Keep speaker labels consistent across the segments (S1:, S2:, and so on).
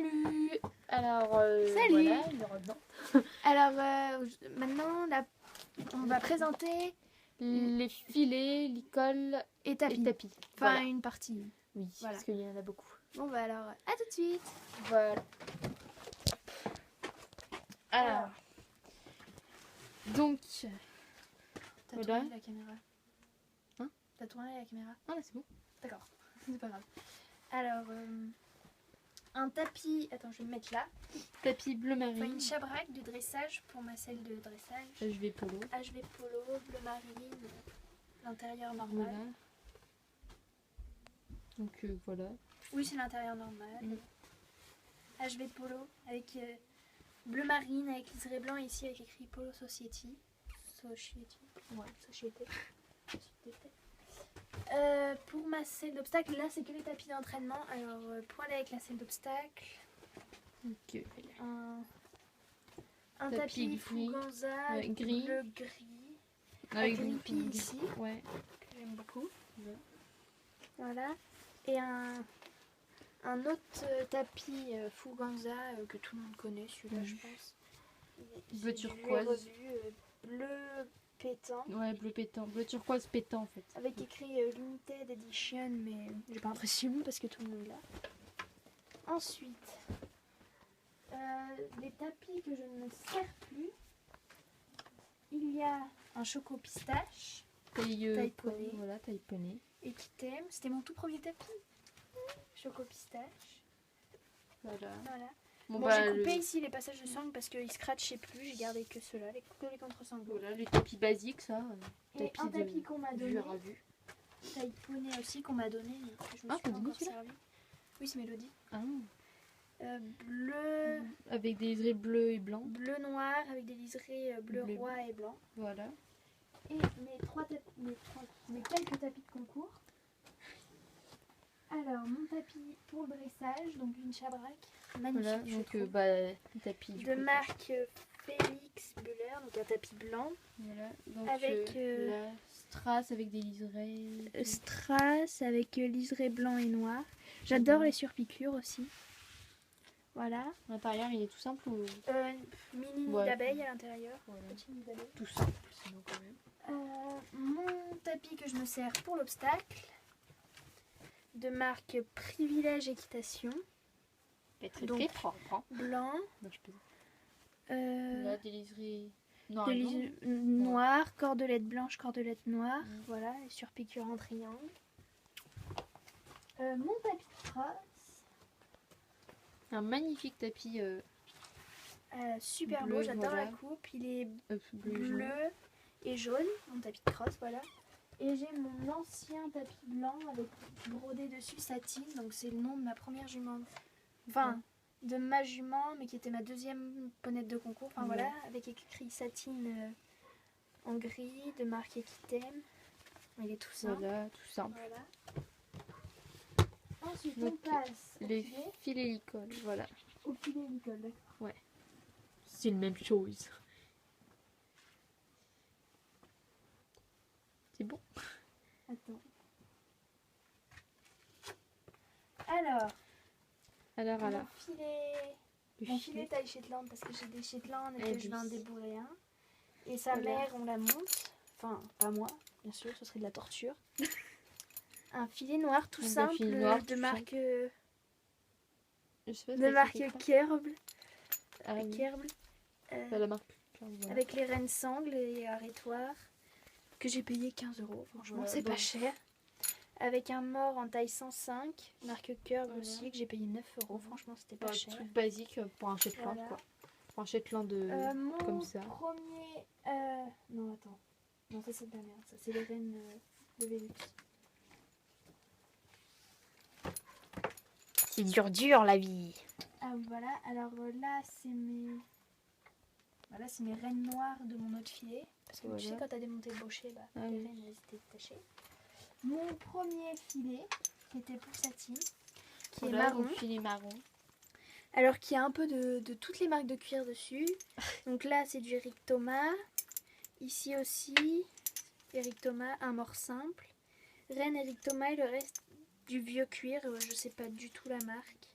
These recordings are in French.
S1: Salut. Alors,
S2: Salut.
S1: voilà, il y aura dedans.
S2: Alors, maintenant, on va présenter
S1: Les filets, l'école
S2: et
S1: et
S2: tapis.
S1: tapis.
S2: Enfin,
S1: Voilà.
S2: une partie.
S1: Oui,
S2: Voilà.
S1: parce qu'il y en a beaucoup.
S2: Bon, bah alors, à tout de suite.
S1: Voilà. Alors, donc,
S2: T'as
S1: voilà.
S2: tourné la caméra.
S1: Hein?
S2: T'as tourné la caméra.
S1: Ah là, c'est bon.
S2: D'accord, c'est pas grave. Alors, un tapis. Attends, je vais me mettre là.
S1: Tapis bleu
S2: Enfin,
S1: marine.
S2: une chabraque de dressage pour ma selle de dressage.
S1: HV polo.
S2: HV polo, bleu marine, l'intérieur normal.
S1: Voilà. Donc voilà.
S2: Oui, c'est l'intérieur normal.
S1: Mm.
S2: HV polo avec bleu marine avec liseré blanc ici avec écrit Polo Society. Society. Ouais, Société. Pour ma selle d'obstacle, là c'est que les tapis d'entraînement. Alors pour aller avec la selle d'obstacle,
S1: Donc,
S2: un
S1: Tapis
S2: tapis
S1: gris.
S2: Fuganza
S1: Gris.
S2: bleu gris.
S1: avec
S2: Agrippi
S1: des-
S2: ici.
S1: Ouais.
S2: Que j'aime beaucoup.
S1: Ouais.
S2: Voilà. Et un autre tapis Fuganza que tout le monde connaît, celui-là je pense.
S1: Bleu
S2: Je l'ai
S1: turquoise.
S2: revu, bleu pétant.
S1: Ouais, bleu pétant. Bleu turquoise pétant en fait.
S2: Avec écrit Limited Edition, mais j'ai pas l'impression parce que tout le monde l'a. Ensuite, les tapis que je ne sers plus. Il y a un choco pistache Taille poney.
S1: Voilà, taille poney.
S2: et qui t'aime. C'était mon tout premier tapis. Choco pistache.
S1: Voilà.
S2: Voilà.
S1: Bon,
S2: Bon,
S1: bah,
S2: j'ai coupé
S1: le-
S2: ici les passages de sangle parce qu'ils scratchaient plus. J'ai gardé que ceux-là, que les contre-sangles.
S1: Voilà, le tapis basique, ça.
S2: Et un tapis qu'on m'a donné.
S1: vue à vue.
S2: Taille poney aussi qu'on m'a donné, mais que je me
S1: Ah,
S2: suis
S1: t'as
S2: pas
S1: donné
S2: encore
S1: celui-là
S2: servi. Oui, c'est Mélodie.
S1: Ah.
S2: Bleu,
S1: Avec des liserés bleus et blancs.
S2: bleu noir avec des liserés bleu
S1: Bleu.
S2: roi et blanc.
S1: Voilà.
S2: Et mes quelques tapis de concours. Alors, mon tapis pour le dressage, donc une chabraque magnifique.
S1: Voilà,
S2: je
S1: donc
S2: trouve.
S1: tapis du
S2: De
S1: coup.
S2: marque Félix Buller, donc un tapis blanc.
S1: Voilà, donc
S2: Avec,
S1: la strass avec des liserés.
S2: Strass avec liseré blanc et noir. J'adore les surpiqûres aussi. Voilà.
S1: L'intérieur, il est tout simple ou
S2: Mini nid
S1: Ouais.
S2: d'abeille à l'intérieur.
S1: voilà.
S2: Petit nid d'abeille.
S1: Tout simple, sinon quand même.
S2: Mon tapis que je me sers pour l'obstacle, de marque Privilège Équitation,
S1: Très
S2: Donc,
S1: très propre. Hein.
S2: blanc,
S1: Donc, je peux... Voilà, des liserés noirs.
S2: de
S1: et blancs.
S2: noir, cordelette blanche, cordelette noire,
S1: Mm.
S2: voilà, les surpiqûres en triangle. Mon tapis de crosse,
S1: Un magnifique tapis
S2: super
S1: Bleu,
S2: beau, j'adore
S1: voilà.
S2: la coupe, il est
S1: bleu et
S2: bleu
S1: jaune.
S2: et jaune, mon tapis de crosse, voilà. Et j'ai mon ancien tapis blanc avec brodé dessus satine, donc c'est le nom de ma première jument. Enfin, de ma jument, mais qui était ma deuxième ponette de concours. Enfin
S1: Ouais.
S2: voilà, avec écrit satine en gris, de marque Equitem. Il est tout simple.
S1: Voilà, tout simple.
S2: Voilà. Ensuite,
S1: Donc,
S2: on passe
S1: Les filets l'école, voilà.
S2: au filet Nicole, d'accord.
S1: C'est la même chose. C'est bon.
S2: Attends. Alors,
S1: Alors,
S2: mon filet...
S1: le
S2: Mon
S1: filet.
S2: filet taille Shetland parce que j'ai des Shetland et
S1: Eh
S2: que je vais en
S1: oui.
S2: débourrer un. Et sa
S1: Voilà.
S2: mère, on la monte. Enfin, pas moi, bien sûr, ce serait de la torture. Un filet noir tout
S1: Un
S2: simple
S1: filet noir
S2: de
S1: tout
S2: marque,
S1: Je sais pas
S2: de
S1: si
S2: marque
S1: c'est quoi.
S2: Kerble.
S1: Ah, oui.
S2: Kerble,
S1: Bah, la marque. Voilà.
S2: avec les rennes sangles et arrêtoirs que j'ai payé 15 €. Franchement,
S1: Voilà,
S2: c'est
S1: bon.
S2: pas cher. Avec un mort en taille 105, marque Kerble
S1: Voilà.
S2: aussi, que j'ai payé 9 €. Franchement, c'était pas
S1: Un
S2: cher.
S1: truc basique pour un Shetland,
S2: Voilà.
S1: quoi. Pour un Shetland
S2: Mon
S1: comme ça.
S2: premier... Non, attends. Non, ça c'est de la merde. Ça, c'est les rennes de Vélux.
S1: C'est dur la vie.
S2: Ah voilà, alors là c'est mes... Voilà, c'est mes rennes noires de mon autre filet. Parce que tu sais
S1: Voilà.
S2: quand t'as démonté le bochet, bah,
S1: Ah
S2: les
S1: oui.
S2: rennes elles étaient détachées. Mon premier filet, qui était pour Satine, qui est marron.
S1: donc filet marron.
S2: Alors qu'il y a un peu de toutes les marques de cuir dessus. Donc là c'est du Eric Thomas. Ici aussi, Eric Thomas, un mort simple. Rennes Eric Thomas et le reste du vieux cuir, je sais pas du tout la marque.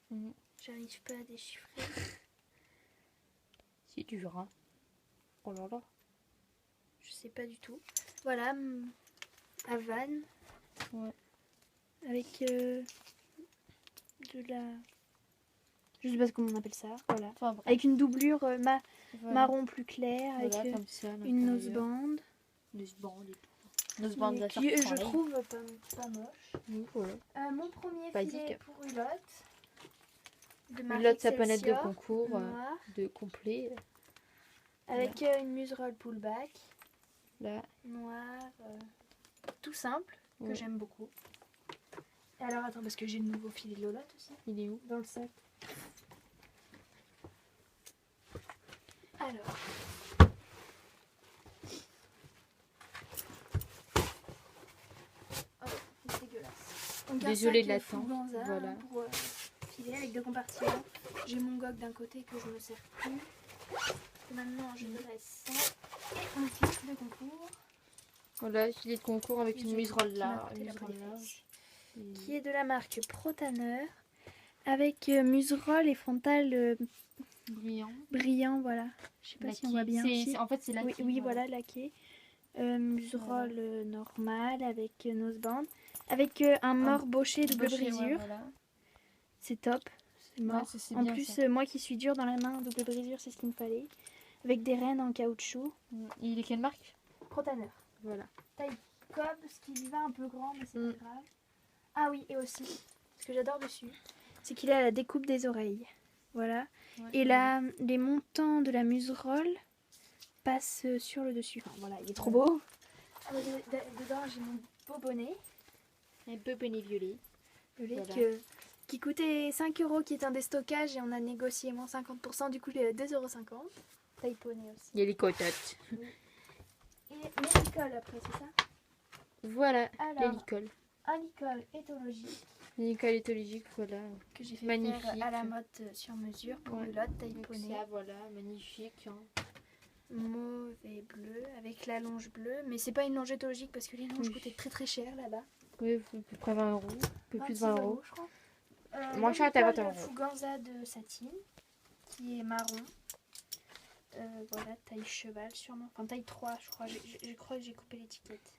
S1: Mhm.
S2: J'arrive pas à déchiffrer.
S1: C'est dur, hein. Oh là là.
S2: Je sais pas du tout. Voilà, Havane.
S1: Ouais.
S2: Avec de la... Je sais pas comment on appelle ça. Voilà.
S1: Enfin, bref,
S2: Avec une doublure
S1: voilà.
S2: marron plus clair. Avec
S1: Voilà, comme ça, à
S2: une
S1: l'intérieur.
S2: noseband.
S1: Noseband et tout. Noseband, la
S2: Qui, je
S1: pareil.
S2: trouve, pas moche.
S1: Oui, voilà.
S2: Mon premier
S1: Basique.
S2: filet pour Hulotte. De
S1: Une autre saponnette de
S2: Excelsior,
S1: concours,
S2: noir,
S1: de complet.
S2: avec une muserolle pullback.
S1: Là,
S2: Noir. Tout simple. Que
S1: ouais.
S2: j'aime beaucoup. Et alors, attends, parce que j'ai le nouveau filet de Lolotte aussi.
S1: Il est où?
S2: Dans le sac. Alors. Oh, c'est dégueulasse. Donc,
S1: Désolée
S2: un
S1: de
S2: sac
S1: l'attente,
S2: Fuganza,
S1: voilà.
S2: Pour filer avec deux compartiments. J'ai mon gog d'un côté que je ne sers plus. Maintenant, je dresse ça. Et un filet de concours.
S1: Voilà, filet de concours avec une muserolle là.
S2: Qui m'a
S1: Une
S2: porté la
S1: muserolle là.
S2: préfèce.
S1: Et-
S2: Qui est de la marque Protanner. Avec muserolle et frontal
S1: Brillant.
S2: brillant, voilà. Je sais pas si on voit bien. Si.
S1: En fait, c'est la
S2: Oui, voilà, laqué. Muserolle normale avec noseband. Avec un mort bauché double brisure.
S1: Voilà.
S2: C'est top. C'est mort.
S1: Ouais, c'est
S2: en
S1: bien,
S2: plus,
S1: ça.
S2: moi qui suis dure dans la main, double brisure, c'est ce qu'il me fallait. Avec des rênes en caoutchouc.
S1: Il est quelle marque?
S2: Protanner.
S1: Voilà.
S2: Taille cob, ce qui lui va un peu grand, mais c'est
S1: Mm.
S2: pas grave. Ah oui, et aussi, ce que j'adore dessus, c'est qu'il a la découpe des oreilles. Voilà.
S1: Ouais,
S2: Et là, les montants de la muserolle passent sur le dessus. Enfin, voilà, il est trop beau. Ah, dedans, j'ai mon beau bonnet.
S1: Un peu bonnet violet.
S2: Violet
S1: Voilà.
S2: qui coûtait 5 €, qui est un déstockage, et on a négocié moins 50%, du coup il est à 2,50 €. Taille poney aussi.
S1: Il y a les cotottes.
S2: Et mes licoles après, c'est ça?
S1: Voilà,
S2: Alors,
S1: les licoles.
S2: un licol éthologique
S1: Les licoles éthologiques, voilà.
S2: que j'ai fait
S1: Magnifique.
S2: faire à la mode sur mesure pour
S1: Ouais.
S2: Hulotte, taille
S1: Donc
S2: poney.
S1: ça, voilà, magnifique. Hein.
S2: Mauve et bleu avec la longe bleue, mais c'est pas une longe éthologique parce que les longes
S1: Oui.
S2: coûtaient très très cher là-bas.
S1: Oui, à peu près 20 €. Un peu plus de 20 €.
S2: je crois.
S1: Moins cher, t'as 21 €.
S2: Fuganza de satine qui est marron. Voilà, taille cheval sûrement. Enfin taille 3 je crois. Je crois que j'ai coupé l'étiquette.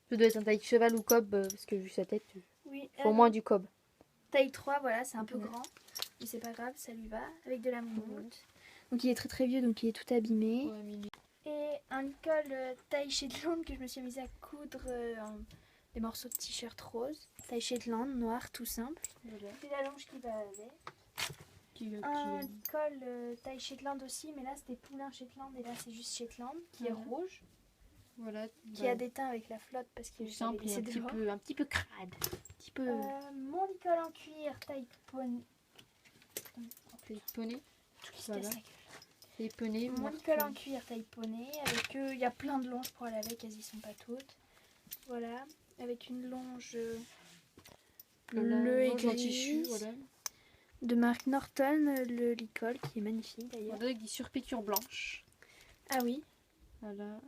S1: Ça doit être un taille cheval ou cob, parce que vu sa tête,
S2: Oui.
S1: faut au moins du cob.
S2: Taille 3, voilà, c'est un peu
S1: Ouais.
S2: grand. Mais c'est pas grave, ça lui va. Avec de la moumoute. Donc il est très très vieux, donc il est tout abîmé.
S1: Ouais, mais
S2: Et un licol taille Shetland que je me suis mise à coudre des morceaux de t-shirt rose. Taille Shetland, noir, tout simple.
S1: voilà.
S2: C'est la longe qui va avec. Un licol taille Shetland aussi, mais là c'était poulain Shetland et là c'est juste Shetland qui est
S1: Mhm.
S2: rouge.
S1: Voilà.
S2: Qui a déteint avec la flotte parce qu'il
S1: Plus simple et un petit peu crade. Un petit peu
S2: mon licol en cuir taille poney.
S1: poney.
S2: Tout qui se
S1: Voilà.
S2: casse la gueule.
S1: Les poneys.
S2: Mon licol en cuir taille poney, avec il y a plein de longes pour aller avec, elles y sont pas toutes. Voilà, avec une longe bleue et
S1: en tissu,
S2: grise
S1: voilà.
S2: de marque Norton, le licol qui est magnifique d'ailleurs.
S1: Voilà, avec des surpiqûres blanches.
S2: Ah oui.
S1: Voilà.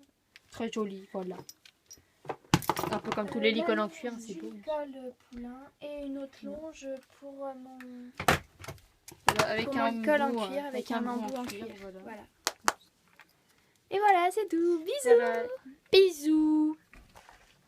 S1: Très joli, voilà. Un peu comme tous les licols en cuir, c'est beau.
S2: Licol poulain et une autre longe pour mon
S1: Voilà, avec
S2: pour
S1: un
S2: mon licol en
S1: bout,
S2: cuir avec un
S1: bout
S2: embout en cuir.
S1: Voilà.
S2: Voilà. Et voilà, c'est tout. Bisous.
S1: Voilà.
S2: Bisous.